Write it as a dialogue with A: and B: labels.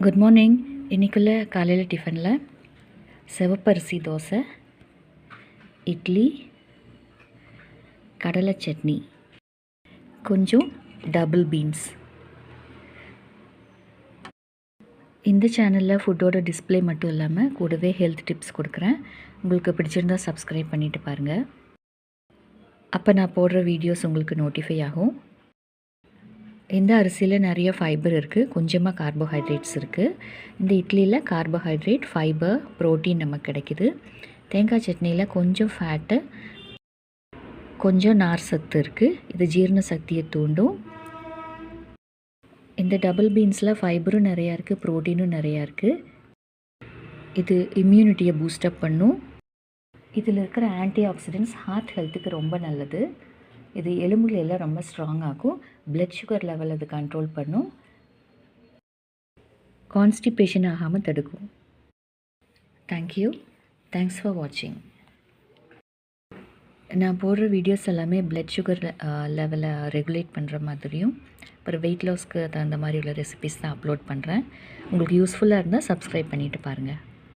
A: Good morning. இன்றைக்குள்ள காலையில் டிஃபனில் சிவப்பரிசி தோசை, இட்லி, கடலை சட்னி, கொஞ்சம் டபுள் பீன்ஸ். இந்த சேனலில் ஃபுட்டோட டிஸ்பிளே மட்டும் இல்லாமல் கூடவே ஹெல்த் டிப்ஸ் கொடுக்குறேன். உங்களுக்கு பிடிச்சிருந்தால் சப்ஸ்கிரைப் பண்ணிவிட்டு பாருங்கள். அப்போ நான் போடுற வீடியோஸ் உங்களுக்கு நோட்டிஃபை ஆகும். இந்த அரிசியில் நிறைய ஃபைபர் இருக்குது, கொஞ்சமாக கார்போஹைட்ரேட்ஸ் இருக்குது. இந்த இட்லியில் கார்போஹைட்ரேட், ஃபைபர், ப்ரோட்டீன் நமக்கு கிடைக்குது. தேங்காய் சட்னியில் கொஞ்சம் ஃபேட்டு, கொஞ்சம் நார் சத்து இருக்குது. இது ஜீரண சக்தியை தூண்டும். இந்த டபுள் பீன்ஸில் ஃபைபரும் நிறையா இருக்குது, ப்ரோட்டீனும் நிறையா இருக்குது. இது இம்யூனிட்டியை பூஸ்டப் பண்ணும். இதில் இருக்கிற ஆன்டி ஆக்சிடென்ட்ஸ் ஹார்ட் ஹெல்த்துக்கு ரொம்ப நல்லது. இது எலும்புகள் எல்லாம் ரொம்ப ஸ்ட்ராங் ஆகும். பிளட் சுகர் லெவல் அது கண்ட்ரோல் பண்ணும். கான்ஸ்டிபேஷன் ஆகாமல் தடுக்கும். தேங்க்யூ. தேங்க்ஸ் ஃபார் வாட்சிங். நான் போடுற வீடியோஸ் எல்லாமே பிளட் சுகர் லெவலை ரெகுலேட் பண்ணுற மாதிரியும் அப்புறம் வெயிட் லாஸ்க்கு தகுந்த மாதிரி உள்ள ரெசிபிஸ் தான் அப்லோட் பண்ணுறேன். உங்களுக்கு யூஸ்ஃபுல்லாக இருந்தால் சப்ஸ்கிரைப் பண்ணிவிட்டு பாருங்கள்.